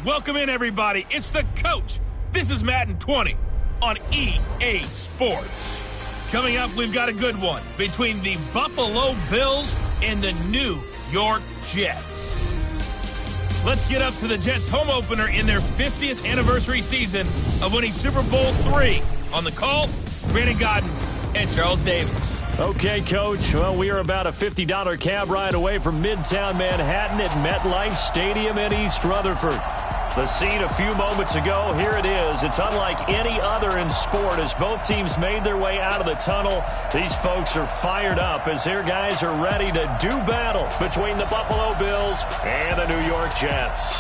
Welcome in, everybody. It's the coach. This is Madden 20 on EA Sports. Coming up, we've got a good one between the Buffalo Bills and the New York Jets. Let's get up to the Jets' home opener in their 50th anniversary season of winning Super Bowl III. On the call, Brandon Gaudin and Charles Davis. Okay, Coach. Well, we are about a $50 cab ride away from Midtown Manhattan at MetLife Stadium in East Rutherford. The scene a few moments ago, here it is. It's unlike any other in sport as both teams made their way out of the tunnel. These folks are fired up as their guys are ready to do battle between the Buffalo Bills and the New York Jets.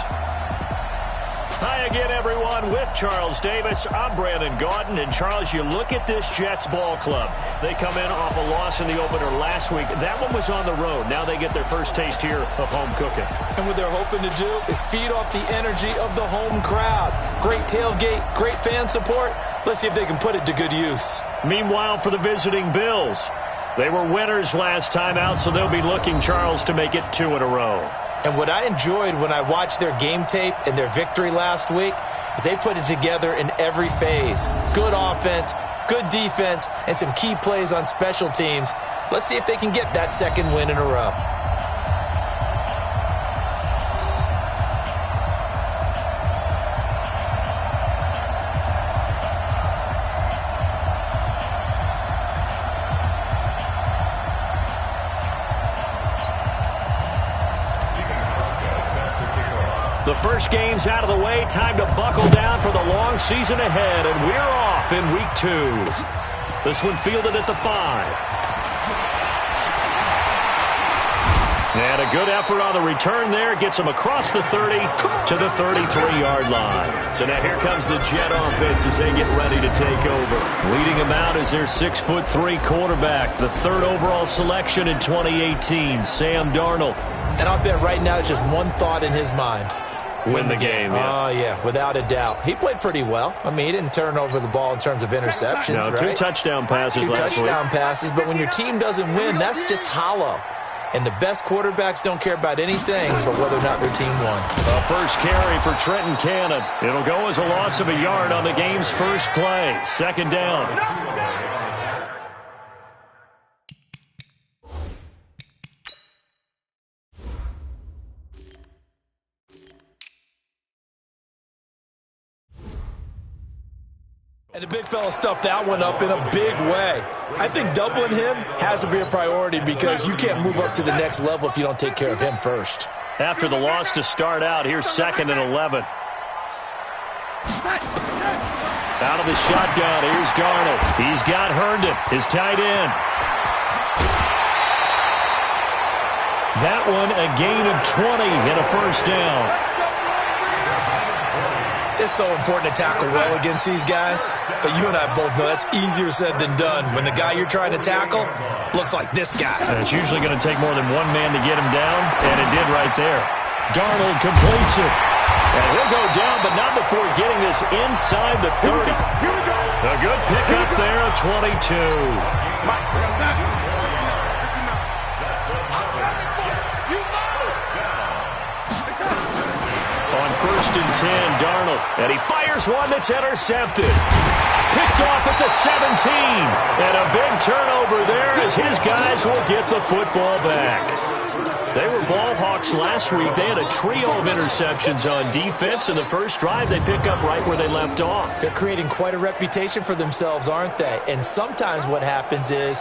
Hi again, everyone. With Charles Davis, I'm Brandon Gaudin. And, Charles, you look at this Jets ball club. They come in off a loss in the opener last week. That one was on the road. Now they get their first taste here of home cooking. And what they're hoping to do is feed off the energy of the home crowd. Great tailgate, great fan support. Let's see if they can put it to good use. Meanwhile, for the visiting Bills, they were winners last time out, so they'll be looking, Charles, to make it 2 in a row. And what I enjoyed when I watched their game tape and their victory last week is they put it together in every phase. Good offense, good defense, and some key plays on special teams. Let's see if they can get that second win in a row. The first game's out of the way. Time to buckle down for the long season ahead, and we're off in Week 2. This one fielded at the 5. And a good effort on the return there. Gets him across the 30 to the 33-yard line. So now here comes the Jet offense as they get ready to take over. Leading them out is their 6'3" quarterback, the 3rd overall selection in 2018, Sam Darnold. And I'll bet right now it's just one thought in his mind. Win the game, yeah. Oh, yeah, without a doubt. He played pretty well. I mean, he didn't turn over the ball in terms of interceptions, no, right? 2 touchdown passes last week. 2 touchdown passes, but when your team doesn't win, that's just hollow. And the best quarterbacks don't care about anything but whether or not their team won. A first carry for Trenton Cannon. It'll go as a loss of a yard on the game's first play. 2nd down. And the big fella stuffed that one up in a big way. I think doubling him has to be a priority because you can't move up to the next level if you don't take care of him first. After the loss to start out, here's 2nd and 11. Out of the shotgun, here's Darnold. He's got Herndon, his tight end. That one a gain of 20 and a first down. It's so important to tackle well against these guys, but you and I both know that's easier said than done when the guy you're trying to tackle looks like this guy. And it's usually going to take more than one man to get him down, and it did right there. Darnold completes it. And he'll go down, but not before getting this inside the 30. A good pickup there of 22. On 1st and 10, Darnold. And he fires one that's intercepted. Picked off at the 17. And a big turnover there as his guys will get the football back. They were ball hawks last week. They had a trio of interceptions on defense. In the first drive, they pick up right where they left off. They're creating quite a reputation for themselves, aren't they? And sometimes what happens is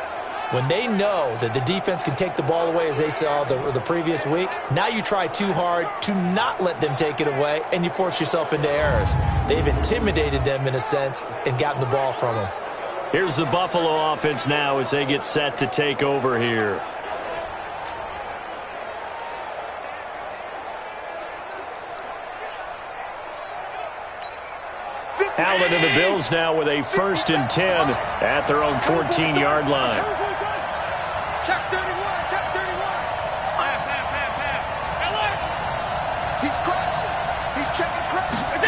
when they know that the defense can take the ball away, as they saw the previous week, now you try too hard to not let them take it away, and you force yourself into errors. They've intimidated them in a sense and gotten the ball from them. Here's the Buffalo offense now as they get set to take over here. Allen and the Bills now with a 1st and 10 at their own 14-yard line. Check 31, check 31. He's crossing. He's checking crossing.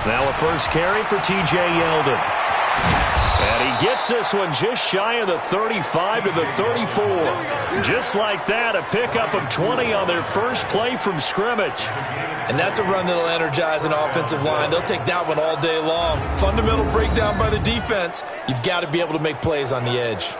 Now a first carry for T.J. Yeldon. And he gets this one just shy of the 35 to the 34. Just like that, a pickup of 20 on their first play from scrimmage. And that's a run that'll energize an offensive line. They'll take that one all day long. Fundamental breakdown by the defense. You've got to be able to make plays on the edge.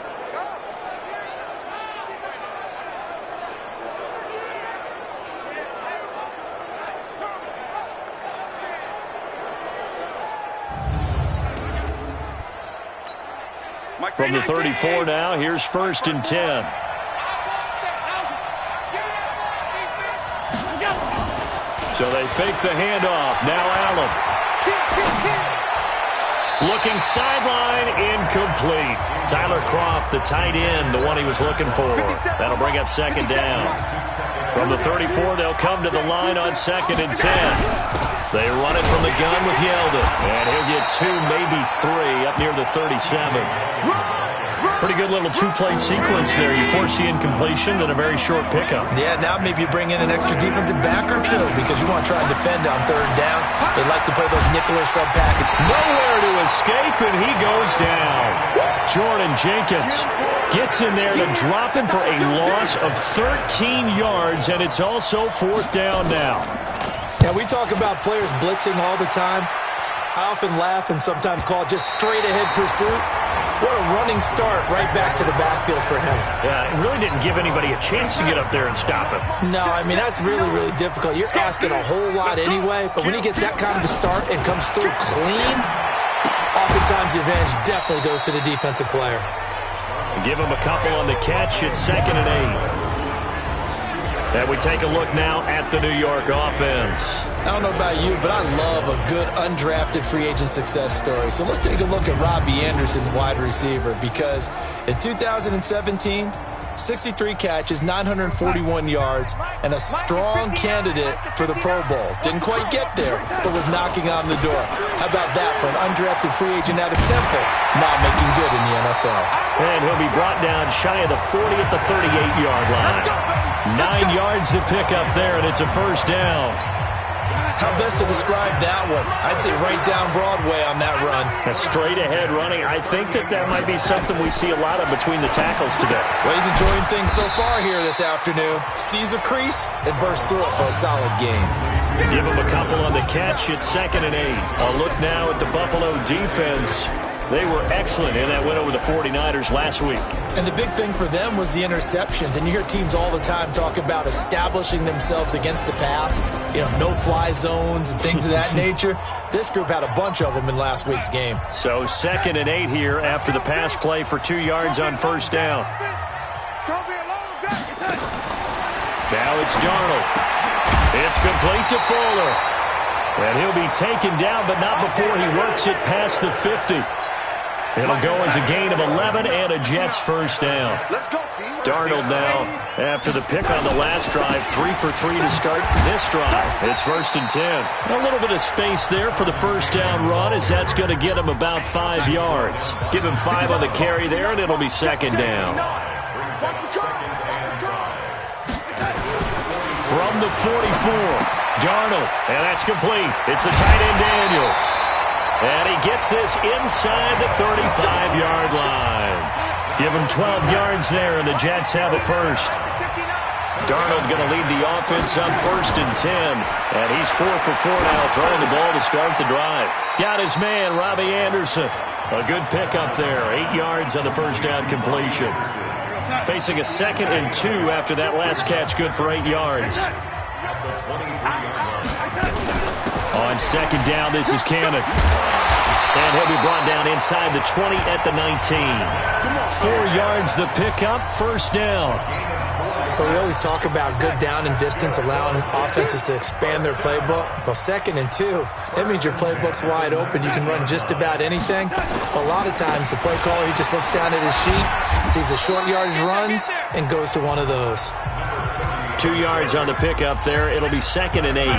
From the 34 now, here's 1st and 10. So they fake the handoff. Now Allen. Looking sideline, incomplete. Tyler Kroft, the tight end, the one he was looking for. That'll bring up 2nd down. From the 34, they'll come to the line on 2nd and 10. They run it from the gun with Yeldon. And he'll get 2, maybe 3 up near the 37. Pretty good little two-play sequence there. You force the incompletion, then a very short pickup. Yeah, now maybe you bring in an extra defensive back or two because you want to try and defend on 3rd down. They like to play those nickel or sub package. Nowhere to escape, and he goes down. Jordan Jenkins gets in there to drop him for a loss of 13 yards, and it's also 4th down now. Yeah, we talk about players blitzing all the time. I often laugh and sometimes call it just straight-ahead pursuit. What a running start right back to the backfield for him. Yeah, it really didn't give anybody a chance to get up there and stop him. No, I mean, that's really, really difficult. You're asking a whole lot anyway, but when he gets that kind of a start and comes through clean, oftentimes the advantage definitely goes to the defensive player. Give him a couple on the catch. It's 2nd and 8. And we take a look now at the New York offense. I don't know about you, but I love a good undrafted free agent success story. So let's take a look at Robbie Anderson, wide receiver, because in 2017, 63 catches, 941 yards, and a strong candidate for the Pro Bowl. Didn't quite get there, but was knocking on the door. How about that for an undrafted free agent out of Temple, not making good in the NFL? And he'll be brought down shy of the 40 at the 38-yard line. 9 yards to pick up there, and it's a 1st down. How best to describe that one? I'd say right down Broadway on that run. A straight-ahead running. I think that might be something we see a lot of between the tackles today. Well, he's enjoying things so far here this afternoon. Sees a crease and bursts through it for a solid game. Give him a couple on the catch. It's 2nd and 8. A look now at the Buffalo defense. They were excellent in that win over the 49ers last week. And the big thing for them was the interceptions. And you hear teams all the time talk about establishing themselves against the pass, no-fly zones and things of that nature. This group had a bunch of them in last week's game. So 2nd and 8 here after the pass play for 2 yards on 1st down. Now it's Darnold. It's complete to Fuller. And he'll be taken down, but not before he works it past the 50. It'll go as a gain of 11 and a Jets 1st down. Darnold now, after the pick on the last drive, 3 for 3 to start this drive. It's 1st and 10. A little bit of space there for the 1st down run, as that's going to get him about 5 yards. Give him 5 on the carry there, and it'll be 2nd down. From the 44, Darnold, and that's complete. It's the tight end Daniels. And he gets this inside the 35-yard line. Give him 12 yards there, and the Jets have a 1st. Darnold going to lead the offense up 1st and 10. And he's 4 for 4 now, throwing the ball to start the drive. Got his man, Robbie Anderson. A good pickup there, 8 yards on the 1st down completion. Facing a 2nd and 2 after that last catch, good for 8 yards. On 2nd down, this is Cannon. And he'll be brought down inside the 20 at the 19. 4 yards the pickup, 1st down. But we always talk about good down and distance, allowing offenses to expand their playbook. Well, 2nd and 2, that means your playbook's wide open. You can run just about anything. A lot of times, the play caller, he just looks down at his sheet, sees the short yardage runs, and goes to one of those. 2 yards on the pickup there. It'll be 2nd and 8.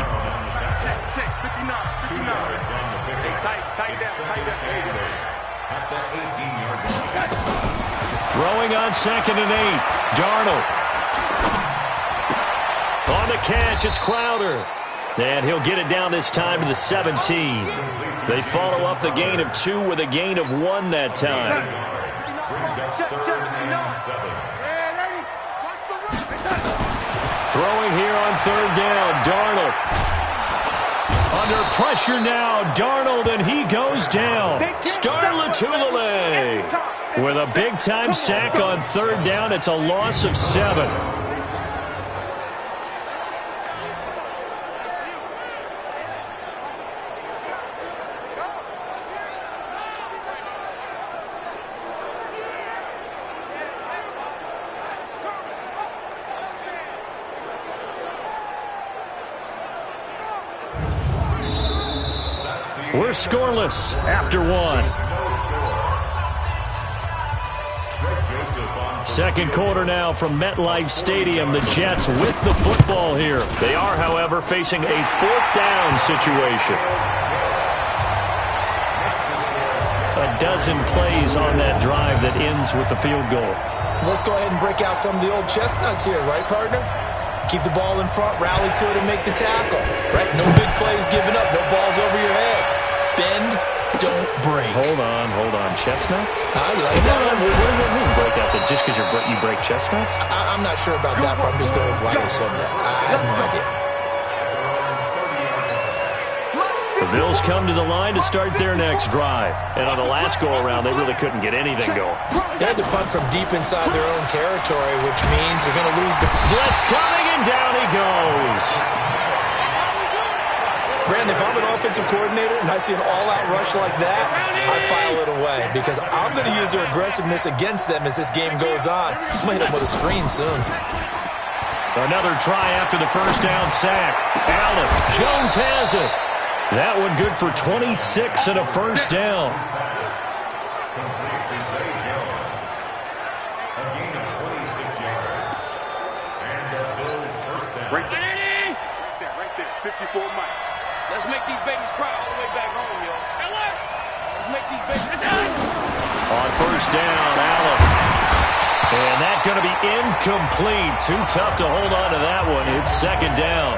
Throwing on 2nd and 8. Darnold. On the catch, it's Crowder. And he'll get it down this time to the 17. They follow up the gain of 2 with a gain of 1 that time. Throwing here on 3rd down, Darnold. Under pressure now, Darnold, and he goes down. Star Lotulelei with a big-time sack on 3rd down. It's a loss of 7. We're scoreless after 1. Second quarter now from MetLife Stadium. The Jets with the football here. They are, however, facing a 4th down situation. A dozen plays on that drive that ends with the field goal. Let's go ahead and break out some of the old chestnuts here, right, partner? Keep the ball in front, rally to it, and make the tackle. Right? No big plays given up, no balls over your head. Bend, don't break. Hold on. Chestnuts? You like that one? What does that mean, break out? Just because you break chestnuts? I'm not sure about that, but I'm just going with why you said that. I have no idea. The Bills come to the line to start their next drive. And on the last go-around, they really couldn't get anything going. They had to punt from deep inside their own territory, which means they're going to lose the... Blitz coming, and down he goes. Brandon, if I'm an offensive coordinator and I see an all-out rush like that, I file it away because I'm going to use their aggressiveness against them as this game goes on. I'm going to hit them with a screen soon. Another try after the first down sack. Allen, Jones has it. That one good for 26 and a first down. Right there, 54 Mike. Let's make these babies cry all the way back home, yo. Let's make these babies cry. On first down, Allen. And that's going to be incomplete. Too tough to hold on to that one. It's 2nd down.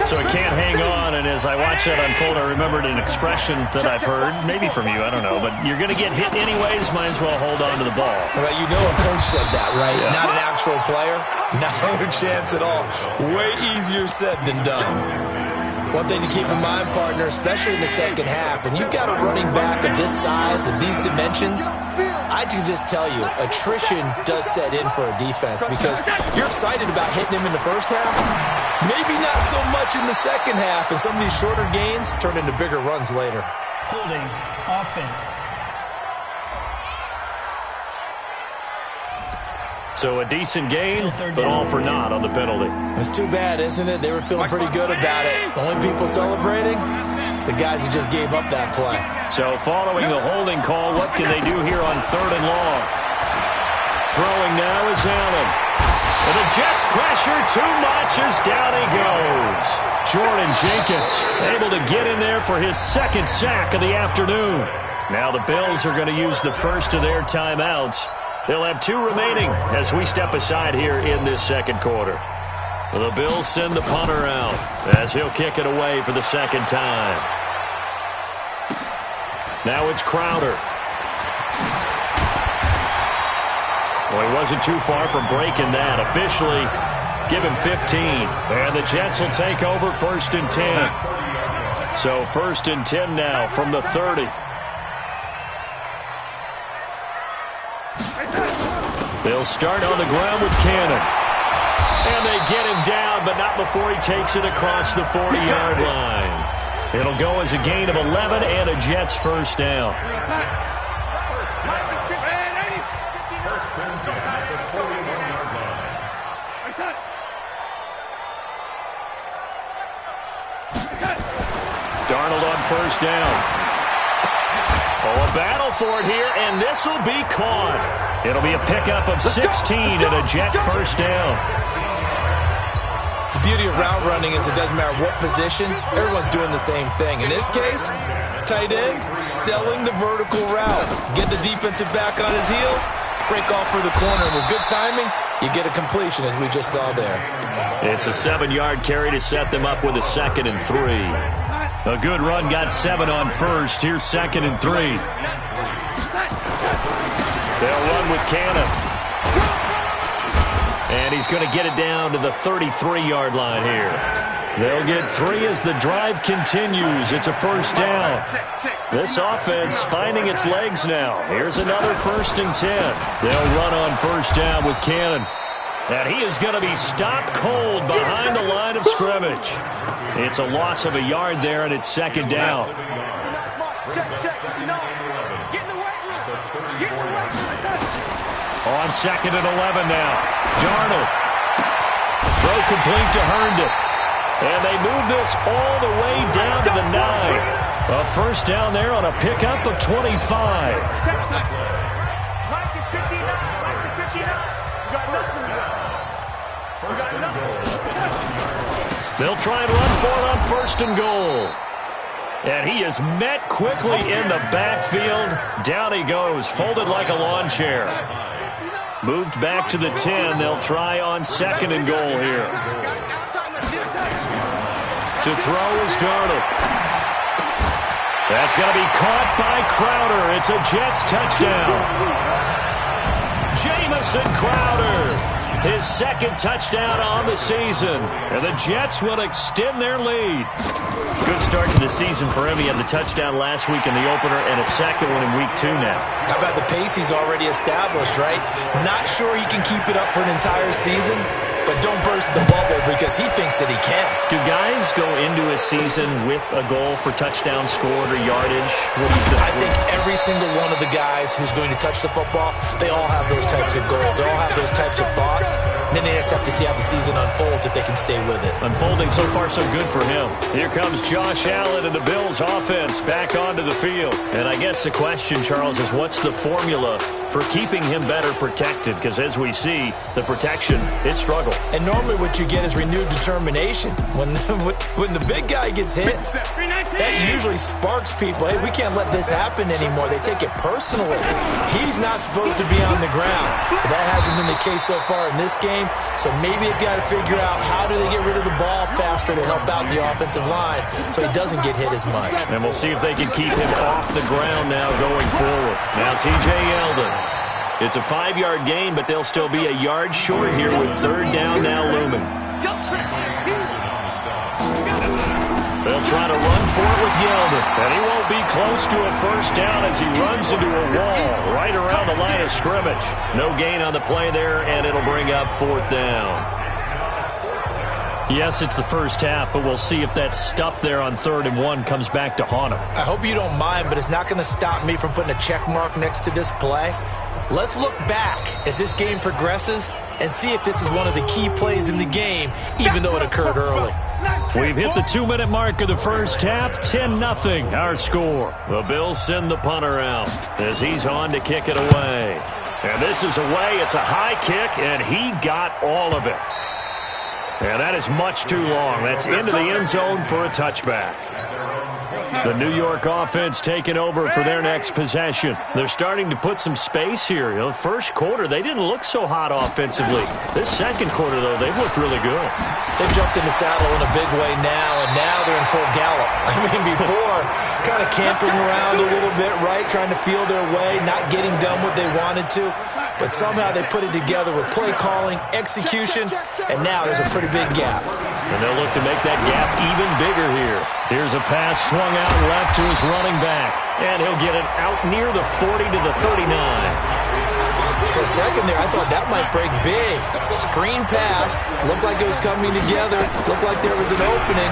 So it can't hang on, and as I watch that unfold, I remembered an expression that I've heard, maybe from you, I don't know, but you're going to get hit anyways, might as well hold on to the ball. Well, you know a coach said that, right? Yeah. Not an actual player. Not a chance at all. Way easier said than done. One thing to keep in mind, partner, especially in the second half, when you've got a running back of this size, of these dimensions, I can just tell you, attrition does set in for a defense because you're excited about hitting him in the first half, maybe not so much in the second half, and some of these shorter gains turn into bigger runs later. Holding offense. So a decent gain, but all for naught on the penalty. It's too bad, isn't it? They were feeling pretty good about it. The only people celebrating, the guys who just gave up that play. So following the holding call, what can they do here on 3rd and long? Throwing now is Allen. And the Jets pressure too much as down he goes. Jordan Jenkins able to get in there for his 2nd sack of the afternoon. Now the Bills are going to use the first of their timeouts. They'll have 2 remaining as we step aside here in this second quarter. The Bills send the punter out as he'll kick it away for the 2nd time. Now it's Crowder. Well, he wasn't too far from breaking that. Officially, give him 15. And the Jets will take over 1st and 10. So 1st and 10 now from the 30. They'll start on the ground with Cannon. And they get him down, but not before he takes it across the 40-yard line. It'll go as a gain of 11 and a Jets first down. Darnold on first down. Oh, a battle for it here, and this will be caught. It'll be a pickup of 16 and a Jet first down. The beauty of route running is it doesn't matter what position, everyone's doing the same thing. In this case, tight end, selling the vertical route. Get the defensive back on his heels, break off for the corner. With good timing, you get a completion as we just saw there. It's a 7-yard carry to set them up with a 2nd and 3. A good run got 7 on first. Here's 2nd and 3. They'll run with Cannon. And he's going to get it down to the 33-yard line here. They'll get 3 as the drive continues. It's a first down. This offense finding its legs now. Here's another 1st and 10. They'll run on first down with Cannon. And he is going to be stopped cold behind the line of scrimmage. It's a loss of a yard there, and it's 2nd down. On 2nd and 11 now. Darnold. Throw complete to Herndon. And they move this all the way down to the 9. A first down there on a pickup of 25. They'll try and run for it on 1st and goal. And he is met quickly in the backfield. Down he goes, folded like a lawn chair. Moved back to the 10. They'll try on 2nd and goal here. To throw is Darnold. That's going to be caught by Crowder. It's a Jets touchdown. Jamison Crowder. His 2nd touchdown on the season. And the Jets will extend their lead. Good start to the season for him. He had the touchdown last week in the opener and a 2nd one in week 2 now. How about the pace he's already established, right? Not sure he can keep it up for an entire season, but don't burst the bubble because he thinks that he can. Do guys go into a season with a goal for touchdown scored or yardage? What do you think? I think every single one of the guys who's going to touch the football, they all have those types of goals. They all have those types of thoughts. And then they just have to see how the season unfolds if they can stay with it. Unfolding so far so good for him. Here comes Josh Allen and the Bills offense back onto the field. And I guess the question, Charles, is what's the formula for keeping him better protected? Because as we see, the protection, it struggled. And normally what you get is renewed determination. When the big guy gets hit, that usually sparks people. Hey, we can't let this happen anymore. They take it personally. He's not supposed to be on the ground. But that hasn't been the case so far in this game. So maybe they've got to figure out how do they get rid of the ball faster to help out the offensive line so he doesn't get hit as much. And we'll see if they can keep him off the ground now going forward. Now T.J. Yeldon. It's a 5-yard gain, but they'll still be a yard short here with 3rd down now looming. They'll try to run for it with Yeldon. And he won't be close to a first down as he runs into a wall right around the line of scrimmage. No gain on the play there, and it'll bring up 4th down. Yes, it's the first half, but we'll see if that stuff there on 3rd and 1 comes back to haunt him. I hope you don't mind, but it's not going to stop me from putting a check mark next to this play. Let's look back as this game progresses and see if this is one of the key plays in the game, even though it occurred early. We've hit the 2-minute mark of the first half. 10-0 our score. The Bills send the punter out as he's on to kick it away. And this is away. It's a high kick, and he got all of it. And that is much too long. That's into the end zone for a touchback. The New York offense taking over for their next possession. They're starting to put some space here. You know, first quarter, they didn't look so hot offensively. This second quarter, though, they've looked really good. They've jumped in the saddle in a big way now, and now they're in full gallop. I mean, before, kind of cantering around a little bit, right, trying to feel their way, not getting done what they wanted to. But somehow they put it together with play calling, execution, and now there's a pretty big gap. And they'll look to make that gap even bigger here. Here's a pass swung out left to his running back. And he'll get it out near the 40 to the 39. For a second there, I thought that might break big. Screen pass. Looked like it was coming together. Looked like there was an opening.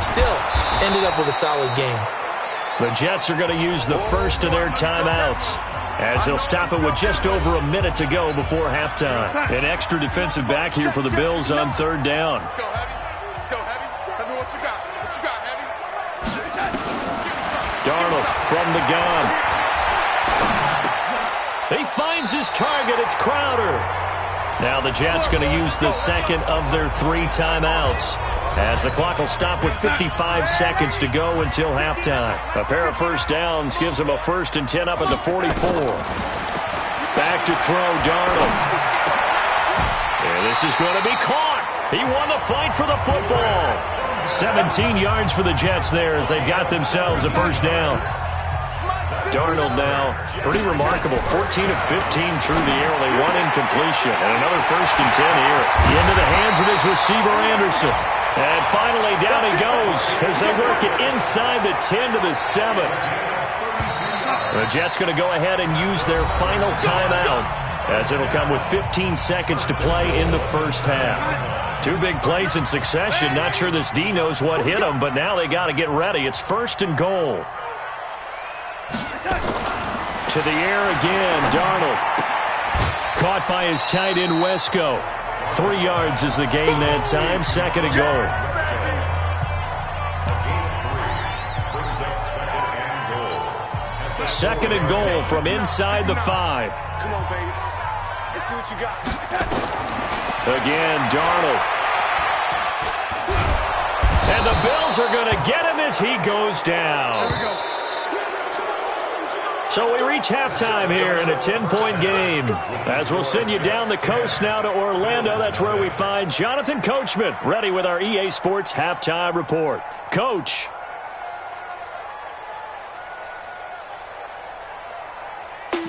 Still, ended up with a solid game. The Jets are going to use the first of their timeouts, as they'll stop it with just over a minute to go before halftime. An extra defensive back here for the Bills on 3rd down. Let's go, Heavy. Let's go, Heavy. Tell me what you got. What you got, Heavy? Darnold from the gun. He finds his target. It's Crowder. Now the Jets going to use the second of their 3 timeouts, as the clock will stop with 55 seconds to go until halftime. A pair of first downs gives them a 1st and 10 up at the 44. Back to throw, Darnold. And this is going to be caught. He won the fight for the football. 17 yards for the Jets there as they've got themselves a first down. Darnold now, pretty remarkable, 14 of 15 through the air, only one incompletion, and another 1st and 10 here. Into the hands of his receiver, Anderson. And finally, down he goes as they work it inside the 10 to the 7. The Jets going to go ahead and use their final timeout as it'll come with 15 seconds to play in the first half. 2 big plays in succession. Not sure this D knows what hit him, but now they got to get ready. It's 1st and goal. To the air again, Darnold. Caught by his tight end, Wesco. 3 yards is the gain that time. 2nd and goal. Second and goal from inside the 5. Come on, baby. Let's see what you got. Again, Darnold. And the Bills are going to get him as he goes down. There we go. So we reach halftime here in a 10-point game. As we'll send you down the coast now to Orlando, that's where we find Jonathan Coachman, ready with our EA Sports Halftime Report. Coach.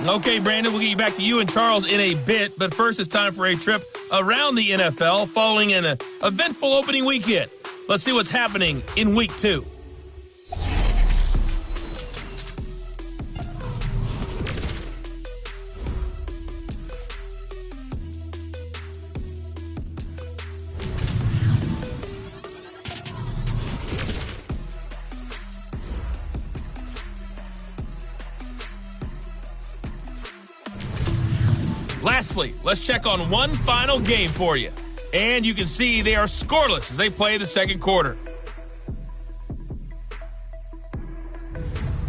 Okay, Brandon, we'll get you back to you and Charles in a bit, but first it's time for a trip around the NFL following an eventful opening weekend. Let's see what's happening in Week 2. Lastly, let's check on one final game for you. And you can see they are scoreless as they play the second quarter.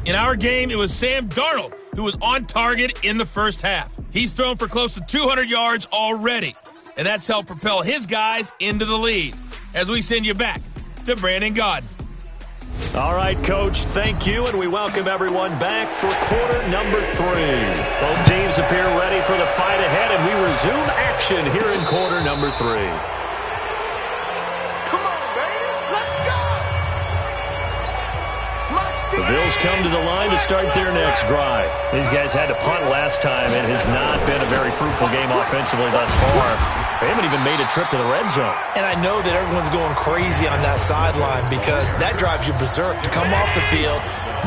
In our game, it was Sam Darnold who was on target in the first half. He's thrown for close to 200 yards already, and that's helped propel his guys into the lead. As we send you back to Brandon Gaudin. All right, Coach, thank you, and we welcome everyone back for quarter number 3. Both teams appear ready for the fight ahead, and we resume action here in quarter number 3. Come on, baby. Let's go. The Bills come to the line to start their next drive. These guys had to punt last time. It has not been a very fruitful game offensively thus far. They haven't even made a trip to the red zone. And I know that everyone's going crazy on that sideline because that drives you berserk to come off the field,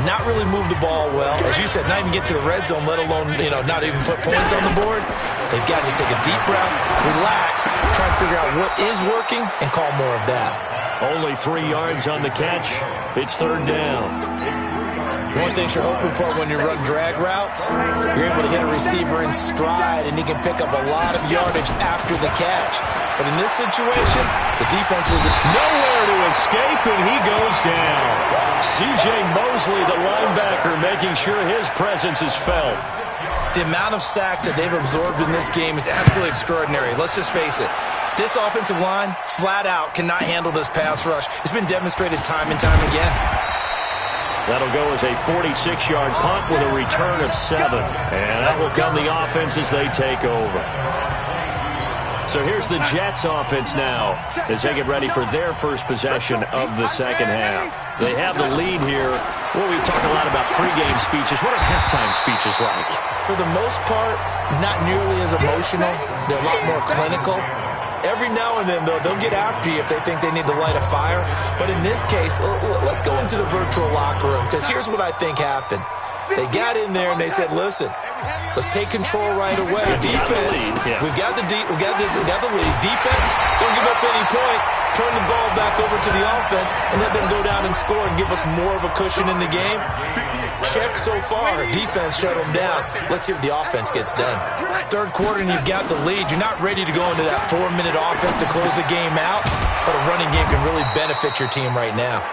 not really move the ball well. As you said, not even get to the red zone, let alone, not even put points on the board. They've got to just take a deep breath, relax, try and figure out what is working, and call more of that. Only 3 yards on the catch. It's 3rd down. One thing you're hoping for when you run drag routes, you're able to hit a receiver in stride, and he can pick up a lot of yardage after the catch. But in this situation, the defense was nowhere to escape, and he goes down. C.J. Mosley, the linebacker, making sure his presence is felt. The amount of sacks that they've absorbed in this game is absolutely extraordinary. Let's just face it. This offensive line, flat out, cannot handle this pass rush. It's been demonstrated time and time again. That'll go as a 46-yard punt with a return of 7. And that will come the offense as they take over. So here's the Jets offense now as they get ready for their first possession of the second half. They have the lead here. Well, we've talked a lot about pregame speeches. What are halftime speeches like? For the most part, not nearly as emotional. They're a lot more clinical. Every now and then, though, they'll get after you if they think they need to light a fire. But in this case, let's go into the virtual locker room, because here's what I think happened. They got in there and they said, listen, let's take control right away. Defense, we've got the lead. Defense, don't give up any points. Turn the ball back over to the offense and let them go down and score and give us more of a cushion in the game. Check so far. Defense shut them down. Let's see if the offense gets done. Third quarter and you've got the lead. You're not ready to go into that 4-minute offense to close the game out, but a running game can really benefit your team right now.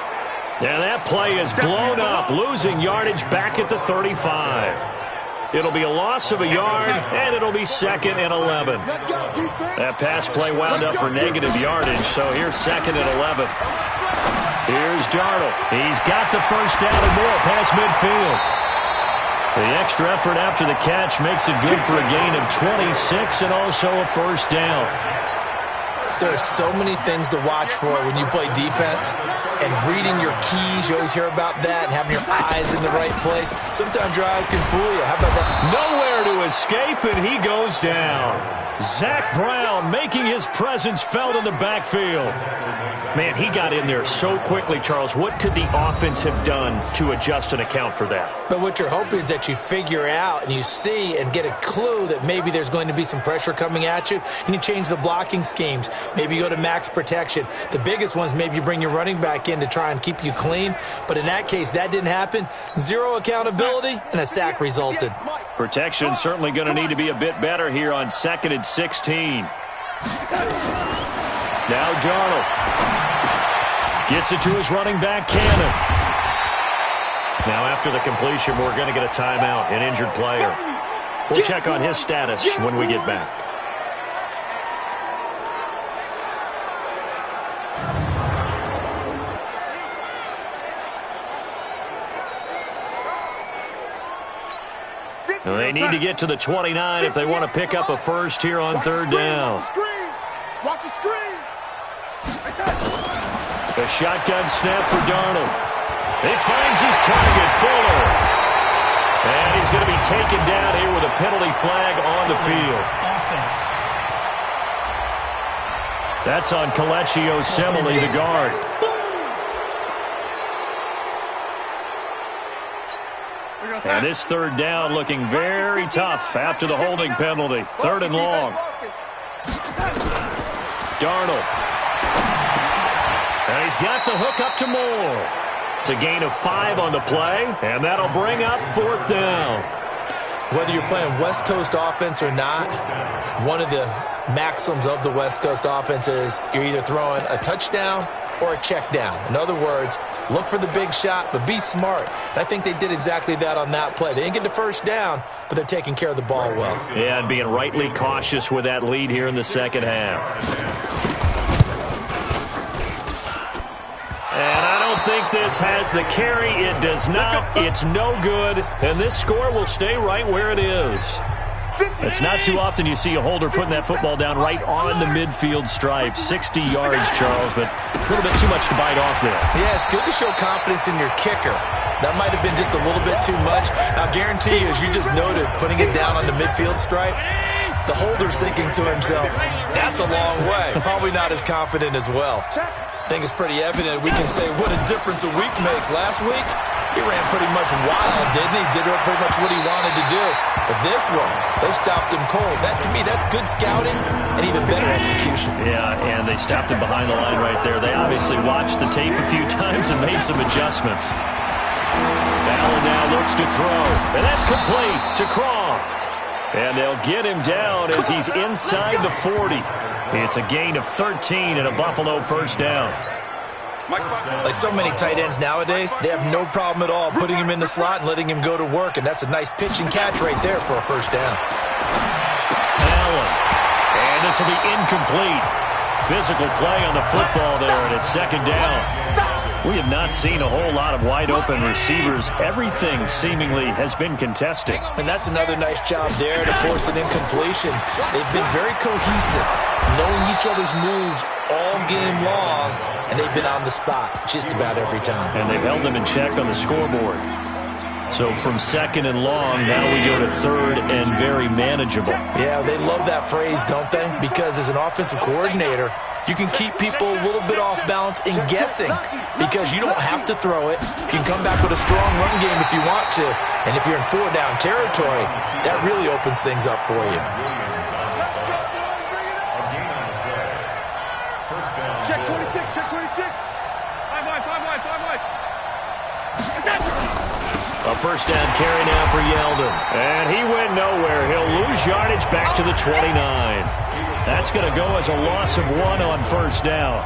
And that play is blown up, losing yardage back at the 35. It'll be a loss of a yard, and it'll be 2nd and 11. That pass play wound up for negative yardage, so here's 2nd and 11. Here's Darnold. He's got the first down and more past midfield. The extra effort after the catch makes it good for a gain of 26 and also a first down. There are so many things to watch for when you play defense. And reading your keys, you always hear about that, and having your eyes in the right place. Sometimes your eyes can fool you. How about that? Nowhere to escape, and he goes down. Zach Brown making his presence felt in the backfield. Man, he got in there so quickly, Charles. What could the offense have done to adjust and account for that? But what you're hoping is that you figure out and you see and get a clue that maybe there's going to be some pressure coming at you, and you change the blocking schemes. Maybe you go to max protection. The biggest one is maybe you bring your running back in to try and keep you clean. But in that case, that didn't happen. Zero accountability, and a sack resulted. Protection certainly going to need to be a bit better here on 2nd and 16. Now Darnold gets it to his running back, Cannon. Now after the completion, we're going to get a timeout, an injured player. We'll check on his status when we get back. Well, they need to get to the 29 if they want to pick up a first here on 3rd down. Watch the screen. A shotgun snap for Darnold. He finds his target, Fuller. And he's going to be taken down here with a penalty flag on the field. Offense. That's on Kelechi Osemele, the guard. And this 3rd down looking very tough after the holding penalty. 3rd and long. Darnold. And he's got the hook up to Moore. It's a gain of 5 on the play, and that'll bring up 4th down. Whether you're playing West Coast offense or not, one of the maxims of the West Coast offense is you're either throwing a touchdown or a check down. In other words, look for the big shot, but be smart. And I think they did exactly that on that play. They didn't get the first down, but they're taking care of the ball well. Yeah, and being rightly cautious with that lead here in the 2nd half. And I don't think this has the carry. It does not. It's no good. And this score will stay right where it is. It's not too often you see a holder putting that football down right on the midfield stripe. 60 yards, Charles, but a little bit too much to bite off there. Yeah, it's good to show confidence in your kicker. That might have been just a little bit too much. I'll guarantee you, as you just noted, putting it down on the midfield stripe, the holder's thinking to himself, that's a long way. Probably not as confident as well. I think it's pretty evident. We can say what a difference a week makes. Last week, he ran pretty much wild, didn't he? Did pretty much what he wanted to do. But this one, they stopped him cold. That, to me, that's good scouting and even better execution. Yeah, and they stopped him behind the line right there. They obviously watched the tape a few times and made some adjustments. Allen now looks to throw, and that's complete to Croft. And they'll get him down as he's inside the 40. It's a gain of 13 and a Buffalo 1st down. Like so many tight ends nowadays, they have no problem at all putting him in the slot and letting him go to work, and that's a nice pitch and catch right there for a 1st down. Allen, and this will be incomplete. Physical play on the football there, and it's 2nd down. We have not seen a whole lot of wide-open receivers. Everything seemingly has been contested. And that's another nice job there to force an incompletion. They've been very cohesive, knowing each other's moves all game long, and they've been on the spot just about every time. And they've held them in check on the scoreboard. So from 2nd and long, now we go to 3rd and very manageable. Yeah, they love that phrase, don't they? Because as an offensive coordinator, you can keep people a little bit off balance and guessing because you don't have to throw it. You can come back with a strong run game if you want to. And if you're in 4-down territory, that really opens things up for you. Check 26, check 26. 5 wide. A 1st down carry now for Yeldon. And he went nowhere. He'll lose yardage back to the 29. That's going to go as a loss of 1 on 1st down.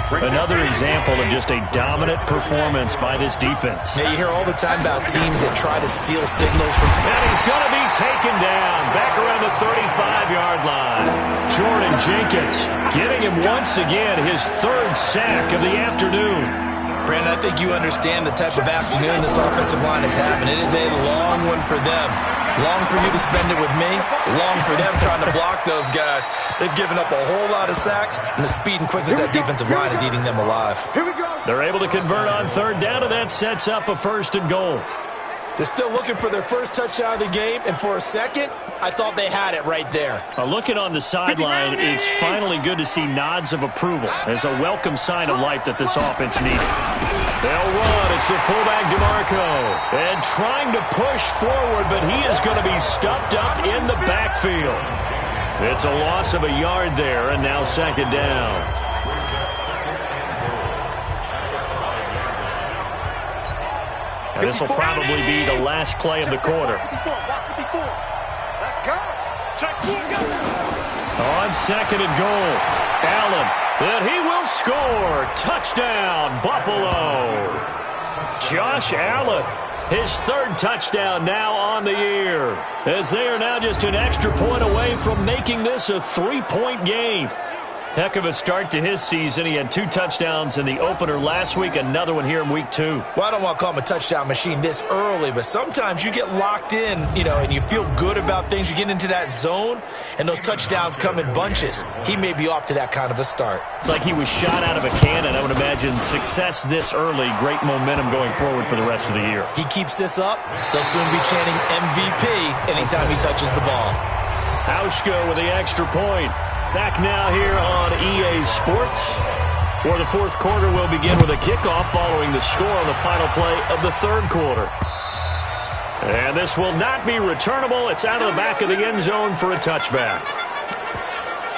Another example of just a dominant performance by this defense. Yeah, you hear all the time about teams that try to steal signals from... And he's going to be taken down back around the 35-yard line. Jordan Jenkins getting him once again his 3rd sack of the afternoon. Brandon, I think you understand the type of afternoon this offensive line is having. It is a long one for them. Long for you to spend it with me. Long for them trying to block those guys. They've given up a whole lot of sacks, and the speed and quickness of that defensive line is eating them alive. Here we go. They're able to convert on third down, and that sets up a 1st and goal. They're still looking for their first touchdown of the game, and for a second, I thought they had it right there. Looking on the sideline, it's finally good to see nods of approval as a welcome sign of life that this offense needed. They'll run. It's the fullback, DeMarco. And trying to push forward, but he is going to be stuffed up in the backfield. It's a loss of a yard there, and now 2nd down. And this will probably be the last play of the quarter. Let's go. On 2nd and goal, Allen, and he will score. Touchdown, Buffalo. Josh Allen, his 3rd touchdown now on the year, as they are now just an extra point away from making this a 3-point game. Heck of a start to his season. He had 2 touchdowns in the opener last week, another one here in week 2. Well, I don't want to call him a touchdown machine this early, but sometimes you get locked in, and you feel good about things. You get into that zone, and those touchdowns come in bunches. He may be off to that kind of a start. It's like he was shot out of a cannon. I would imagine success this early, great momentum going forward for the rest of the year. He keeps this up, they'll soon be chanting MVP anytime he touches the ball. Hauschka with the extra point. Back now here on EA Sports, where the 4th quarter will begin with a kickoff following the score on the final play of the 3rd quarter. And this will not be returnable. It's out of the back of the end zone for a touchback.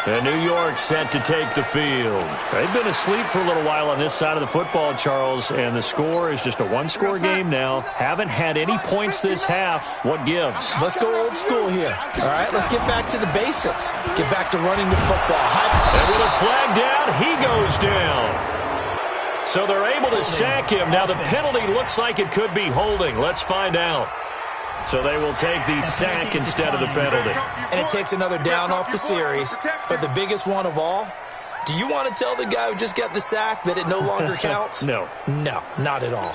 And New York set to take the field. They've been asleep for a little while on this side of the football, Charles, and the score is just a 1-score game now. Haven't had any points this half. What gives? Let's go old school here. All right, let's get back to the basics. Get back to running the football. And with a flag down, he goes down. So they're able to sack him. Now the penalty looks like it could be holding. Let's find out. So they will take the sack instead of the penalty. And it takes another down off the series. But the biggest one of all, do you want to tell the guy who just got the sack that it no longer counts? No. No, not at all.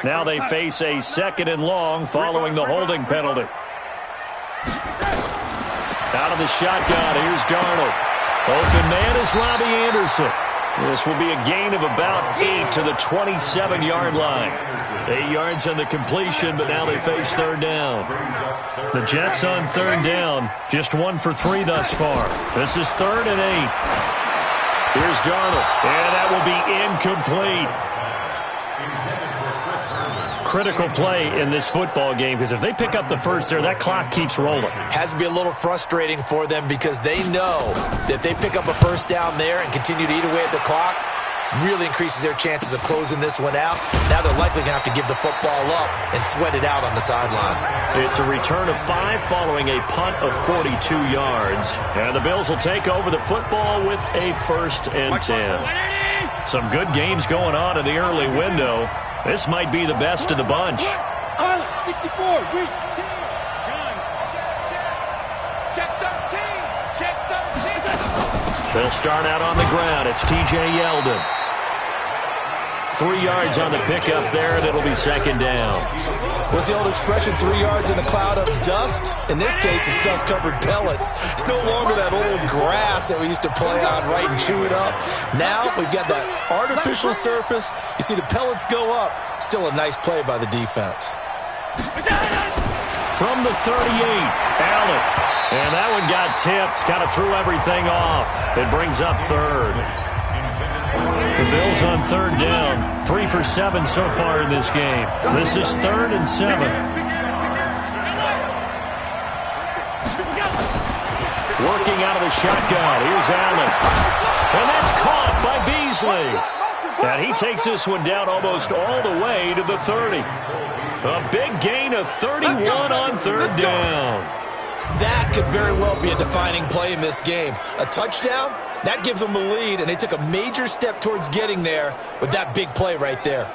Now they face a 2nd and long following the holding penalty. Out of the shotgun, here's Darnold. Open man is Robbie Anderson. This will be a gain of about 8 to the 27-yard line. 8 yards on the completion, but now they face 3rd down. The Jets on 3rd down, just 1 for 3 thus far. This is 3rd and 8. Here's Darnold, and that will be incomplete. Critical play in this football game, because if they pick up the first there, that clock keeps rolling. Has to be a little frustrating for them because they know that if they pick up a first down there and continue to eat away at the clock, really increases their chances of closing this one out. Now they're likely going to have to give the football up and sweat it out on the sideline. It's a return of 5 following a punt of 42 yards. And the Bills will take over the football with a 1st and 10. Some good games going on in the early window. This might be the best of the bunch. 64, read 10. Check 13. Check 13. They'll start out on the ground. It's T.J. Yeldon. 3 yards on the pickup there, and it'll be 2nd down. What's the old expression, 3 yards in a cloud of dust? In this case, it's dust-covered pellets. It's no longer that old grass that we used to play on, right, and chew it up. Now we've got that artificial surface. You see the pellets go up. Still a nice play by the defense. From the 38, Allen. And that one got tipped, kind of threw everything off. It brings up 3rd. The Bills on 3rd down, 3 for 7 so far in this game. This is 3rd and 7. Working out of the shotgun. Here's Allen. And that's caught by Beasley. And he takes this one down almost all the way to the 30. A big gain of 31 on 3rd down. That could very well be a defining play in this game. A touchdown, that gives them the lead, and they took a major step towards getting there with that big play right there.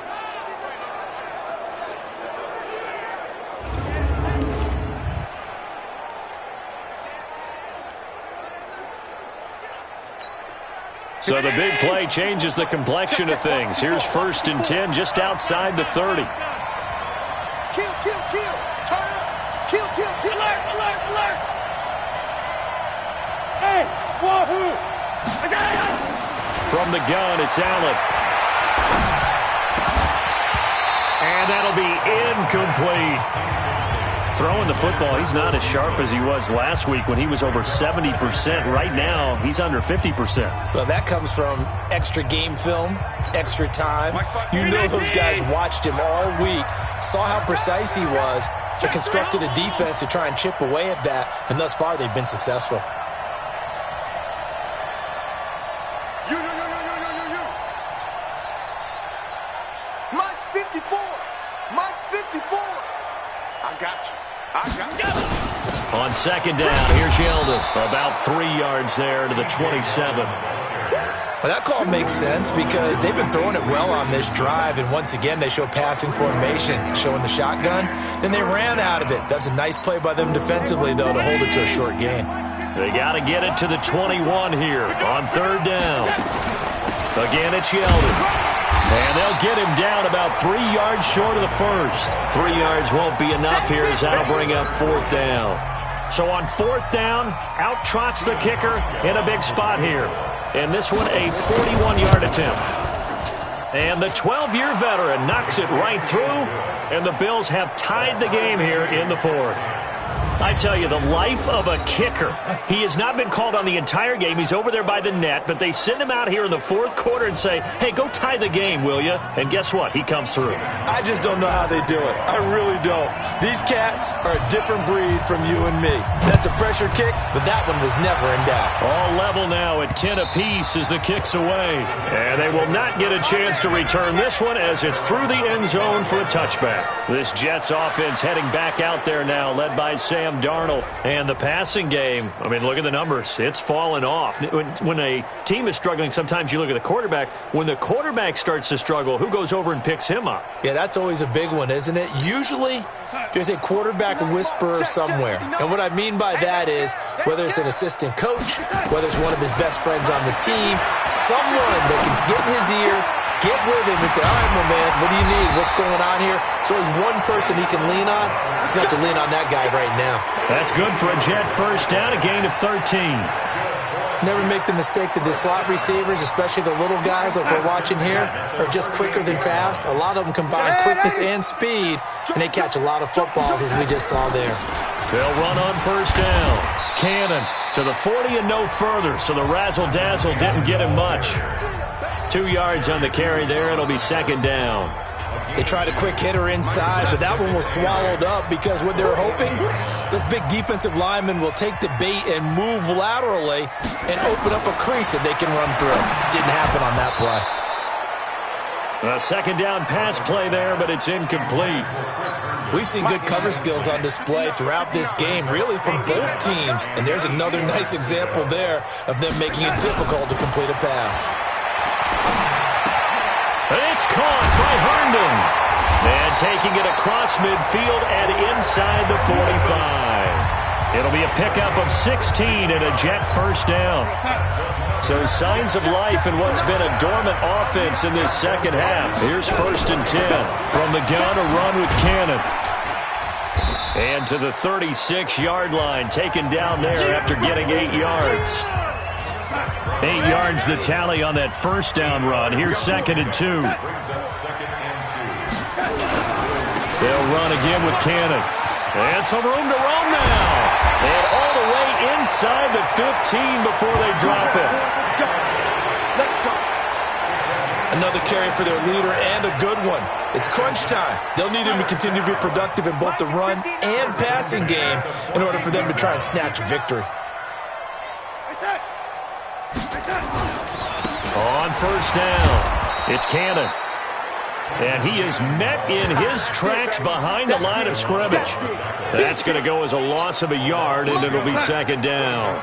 So the big play changes the complexion of things. Here's 1st and 10 just outside the 30. Kill, kill, kill. Turn up. Kill, kill, kill. Hey, wahoo! From the gun, it's Allen. And that'll be incomplete. Throwing the football, he's not as sharp as he was last week when he was over 70%. Right now, he's under 50%. Well, that comes from extra game film, extra time. You know those guys watched him all week, saw how precise he was, and constructed a defense to try and chip away at that, and thus far they've been successful. Mike 54. Mike 54. I got you. On second down, here's Yeldon. About 3 yards there to the 27. Well, that call makes sense because they've been throwing it well on this drive, and once again they show passing formation, showing the shotgun. Then they ran out of it. That's a nice play by them defensively, though, to hold it to a short gain. They got to get it to the 21 here on third down. Again, it's Yeldon. And they'll get him down about 3 yards short of the first. 3 yards won't be enough here as that'll bring up fourth down. So on fourth down, out trots the kicker in a big spot here. And this one a 41-yard attempt. And the 12-year veteran knocks it right through, and the Bills have tied the game here in the fourth. I tell you, the life of a kicker. He has not been called on the entire game. He's over there by the net, but they send him out here in the fourth quarter and say, hey, go tie the game, will you? And guess what? He comes through. I just don't know how they do it. I really don't. These cats are a different breed from you and me. That's a pressure kick, but that one was never in doubt. All level now at 10 apiece as the kick's away. And they will not get a chance to return this one as it's through the end zone for a touchback. This Jets offense heading back out there now, led by Sam Darnold. And the passing game, I mean, look at the numbers. It's fallen off. When a team is struggling, sometimes you look at the quarterback. When the quarterback starts to struggle, who goes over and picks him up? Yeah, that's always a big one, isn't it? Usually, there's a quarterback whisperer somewhere. And what I mean by that is, whether it's an assistant coach, whether it's one of his best friends on the team, someone that can get in his ear, get with him and say, all right, my man, what do you need? What's going on here? So there's one person he can lean on. He's going to have to lean on that guy right now. That's good for a Jet first down, a gain of 13. Never make the mistake that the slot receivers, especially the little guys like we're watching here, are just quicker than fast. A lot of them combine quickness and speed, and they catch a lot of footballs, as we just saw there. They'll run on first down. Cannon to the 40 and no further, so the razzle-dazzle didn't get him much. 2 yards on the carry there. It'll be second down. They tried a quick hitter inside, but that one was swallowed up because what they're hoping, this big defensive lineman will take the bait and move laterally and open up a crease that they can run through. Didn't happen on that play. A second down pass play there, but it's incomplete. We've seen good cover skills on display throughout this game, really from both teams. And there's another nice example there of them making it difficult to complete a pass. It's caught by Herndon. And taking it across midfield and inside the 45. It'll be a pickup of 16 and a Jet first down. So signs of life in what's been a dormant offense in this second half. Here's first and 10. From the gun, a run with Cannon. And to the 36-yard line, taken down there after getting 8 yards. 8 yards the tally on that first down run. Here's second and 2. They'll run again with Cannon. And some room to roam now. And all the way inside the 15 before they drop it. Another carry for their leader and a good one. It's crunch time. They'll need him to continue to be productive in both the run and passing game in order for them to try and snatch a victory. On first down, it's Cannon. And he is met in his tracks behind the line of scrimmage. That's going to go as a loss of a yard, and it'll be second down.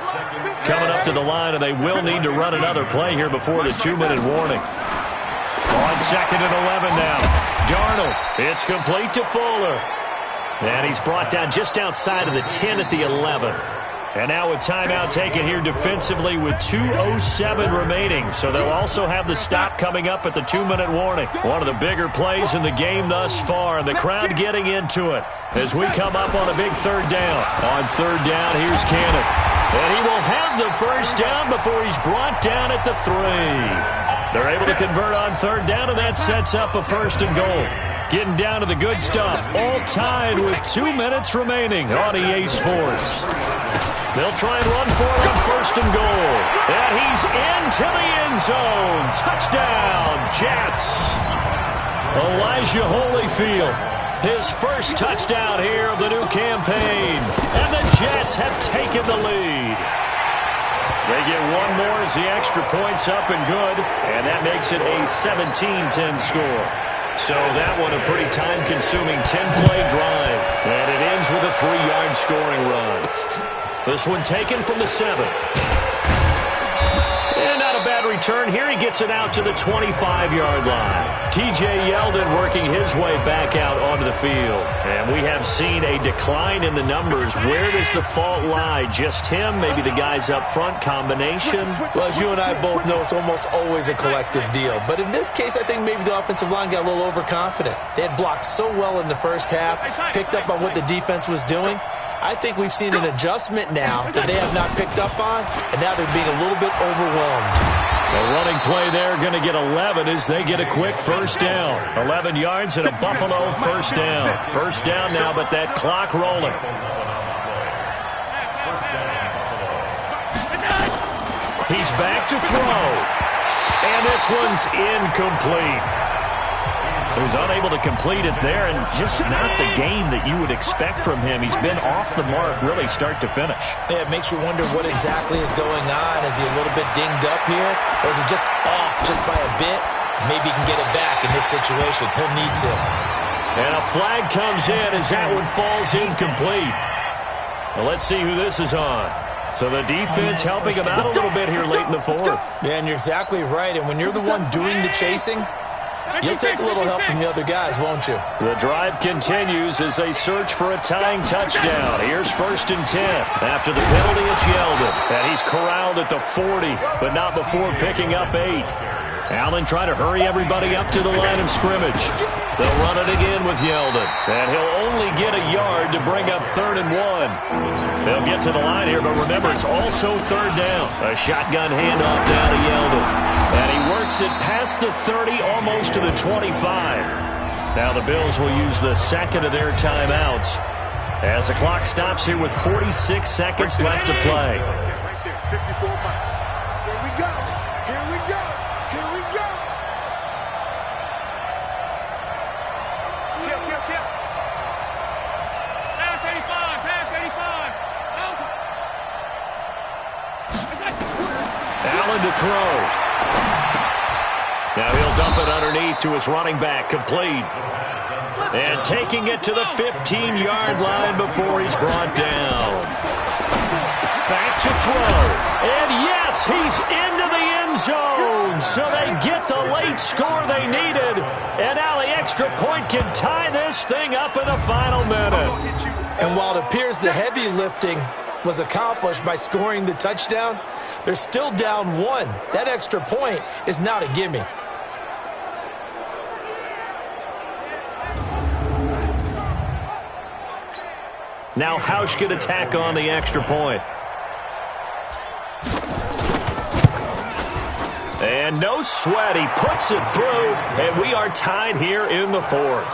Coming up to the line, and they will need to run another play here before the 2-minute warning. On second and 11 now. Darnold, it's complete to Fuller. And he's brought down just outside of the 10 at the 11. And now a timeout taken here defensively with 2:07 remaining. So they'll also have the stop coming up at the 2-minute warning. One of the bigger plays in the game thus far, and the crowd getting into it as we come up on a big third down. On third down, here's Cannon. And he will have the first down before he's brought down at the 3. They're able to convert on third down, and that sets up a 1st and goal. Getting down to the good stuff. All tied with 2 minutes remaining on EA Sports. They'll try and run for it on 1st and goal. And he's into the end zone. Touchdown, Jets. Elijah Holyfield, his first touchdown here of the new campaign. And the Jets have taken the lead. They get one more as the extra point's up and good. And that makes it a 17-10 score. So that one a pretty time-consuming 10-play drive. And it ends with a 3-yard scoring run. This one taken from the 7. And not a bad return here. He gets it out to the 25-yard line. TJ Yeldon working his way back out onto the field. And we have seen a decline in the numbers. Where does the fault lie? Just him? Maybe the guys up front? Combination? Well, as you and I both know, it's almost always a collective deal. But in this case, I think maybe the offensive line got a little overconfident. They had blocked so well in the first half, picked up on what the defense was doing. I think we've seen an adjustment now that they have not picked up on, and now they're being a little bit overwhelmed. The running play there going to get 11 as they get a quick first down. 11 yards and a Buffalo first down. First down now, but that clock rolling. He's back to throw. And this one's incomplete. He was unable to complete it there, and just not the game that you would expect from him. He's been off the mark really start to finish. Yeah, it makes you wonder what exactly is going on. Is he a little bit dinged up here, or is he just off just by a bit? Maybe he can get it back in this situation. He'll need to. And a flag comes in as that one falls incomplete. Well, let's see who this is on. So the defense helping him out a little bit here late in the 4th. Yeah, and you're exactly right. And when you're the one doing the chasing, you'll take a little help from the other guys, won't you? The drive continues as they search for a tying touchdown. Here's 1st and 10. After the penalty, it's Yeldon. And he's corralled at the 40, but not before picking up 8. Allen trying to hurry everybody up to the line of scrimmage. They'll run it again with Yeldon. And he'll only get a yard to bring up 3rd and 1. They'll get to the line here, but remember, it's also 3rd down. A shotgun handoff down to Yeldon. And he works it past the 30, almost to the 25. Now the Bills will use the second of their timeouts as the clock stops here with 46 seconds left to play. Right there, 54 miles. Here we go. Here we go. Here we go. Kill. Pass 85. Allen to throw. Now he'll dump it underneath to his running back, complete. And taking it to the 15-yard line before he's brought down. Back to throw. And yes, he's into the end zone. So they get the late score they needed. And now the extra point can tie this thing up in the final minute. And while it appears the heavy lifting was accomplished by scoring the touchdown, they're still down 1. That extra point is not a gimme. Now Hausch could attack on the extra point. And no sweat, he puts it through, and we are tied here in the 4th.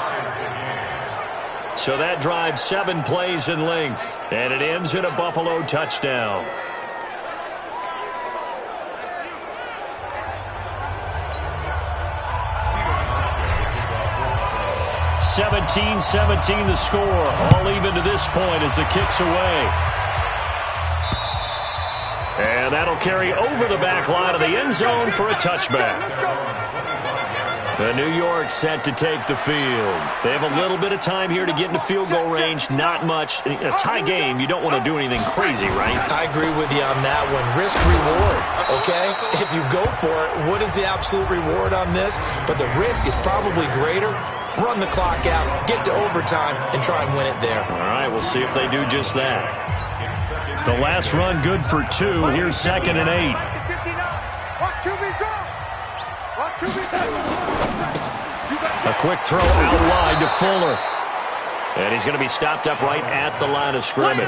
So that drives 7 plays in length, and it ends in a Buffalo touchdown. 17-17 the score. All even to this point as the kick's away. And that'll carry over the back line of the end zone for a touchback. The New York set to take the field. They have a little bit of time here to get into field goal range. Not much. In a tie game, you don't want to do anything crazy, right? I agree with you on that one. Risk reward, okay? If you go for it, what is the absolute reward on this? But the risk is probably greater. Run the clock out, get to overtime, and try and win it there. All right, we'll see if they do just that. The last run good for 2. Here's 2nd and 8. A quick throw out wide to Fuller. And he's going to be stopped up right at the line of scrimmage.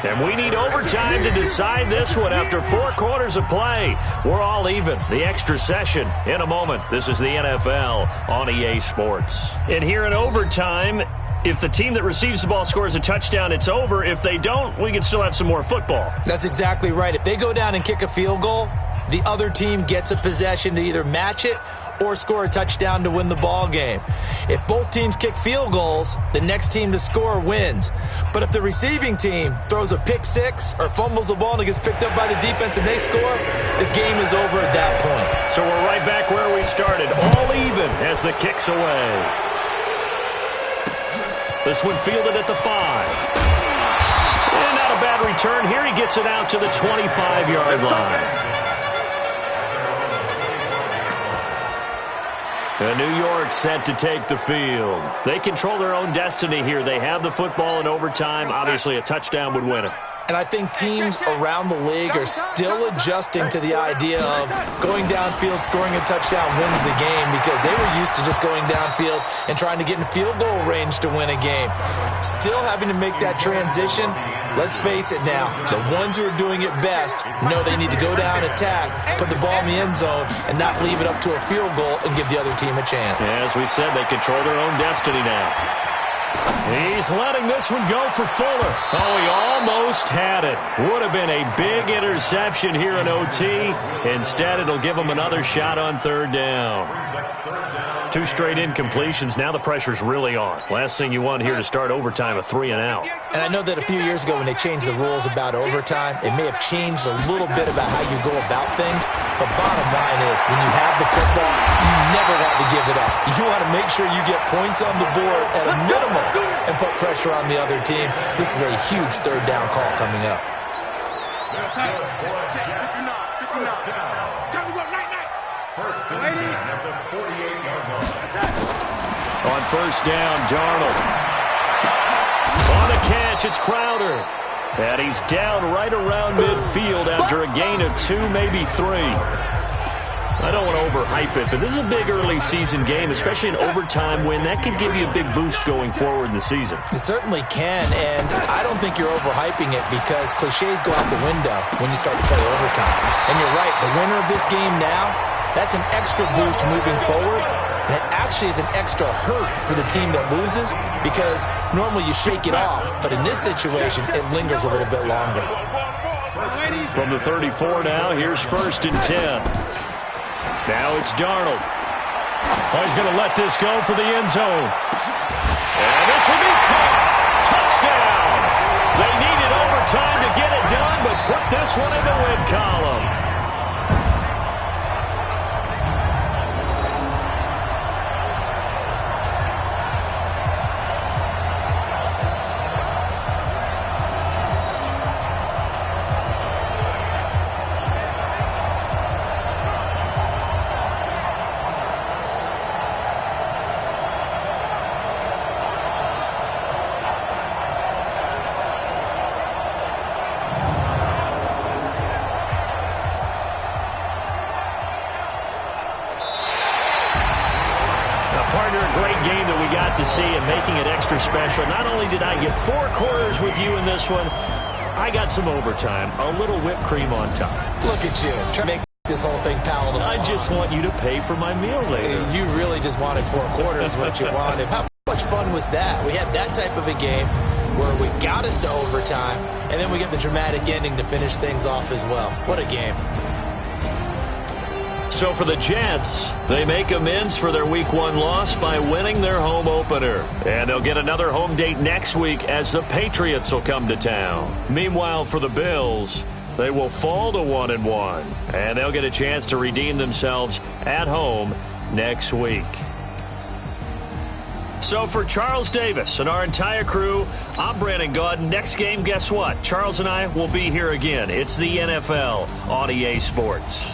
And we need overtime to decide this one after 4 quarters of play. We're all even. The extra session in a moment. This is the NFL on EA Sports. And here in overtime, if the team that receives the ball scores a touchdown, it's over. If they don't, we can still have some more football. That's exactly right. If they go down and kick a field goal, the other team gets a possession to either match it or score a touchdown to win the ball game. If both teams kick field goals, the next team to score wins. But if the receiving team throws a pick six or fumbles the ball and it gets picked up by the defense and they score, the game is over at that point. So we're right back where we started, all even as the kick's away. This one fielded at the 5. And not a bad return. Here he gets it out to the 25-yard line. And New York set to take the field. They control their own destiny here. They have the football in overtime. Obviously, a touchdown would win it. And I think teams around the league are still adjusting to the idea of going downfield, scoring a touchdown wins the game, because they were used to just going downfield and trying to get in field goal range to win a game. Still having to make that transition. Let's face it now, the ones who are doing it best know they need to go down, attack, put the ball in the end zone, and not leave it up to a field goal and give the other team a chance. As we said, they control their own destiny now. He's letting this one go for Fuller. Oh, he almost had it. Would have been a big interception here in OT. Instead, it'll give him another shot on 3rd down. 2 straight incompletions. Now the pressure's really on. Last thing you want here to start overtime, a 3 and out. And I know that a few years ago when they changed the rules about overtime, it may have changed a little bit about how you go about things. But bottom line is, when you have the football, you never want to give it up. You want to make sure you get points on the board at a minimum and put pressure on the other team. This is a huge 3rd down call coming up. On 1st down, Darnold. On the catch, it's Crowder. And he's down right around midfield after a gain of 2, maybe 3. I don't want to overhype it, but this is a big early season game, especially an overtime win. That could give you a big boost going forward in the season. It certainly can, and I don't think you're overhyping it because cliches go out the window when you start to play overtime. And you're right, the winner of this game now, that's an extra boost moving forward, and it actually is an extra hurt for the team that loses because normally you shake it off, but in this situation, it lingers a little bit longer. From the 34 now, here's 1st and 10. Now it's Darnold. Oh, he's going to let this go for the end zone. And this will be caught. Touchdown. They needed overtime to get it done, but put this one in the win column. To see and making it extra special. Not only did I get 4 quarters with you in this one, I got some overtime, a little whipped cream on top. Look at you, trying to make this whole thing palatable. I just want you to pay for my meal later. You really just wanted 4 quarters, what you wanted. How much fun was that? We had that type of a game where we got us to overtime, and then we get the dramatic ending to finish things off as well. What a game. So for the Jets, they make amends for their Week 1 loss by winning their home opener. And they'll get another home date next week as the Patriots will come to town. Meanwhile, for the Bills, they will fall to 1-1. And they'll get a chance to redeem themselves at home next week. So for Charles Davis and our entire crew, I'm Brandon Gaudin. Next game, guess what? Charles and I will be here again. It's the NFL on EA Sports.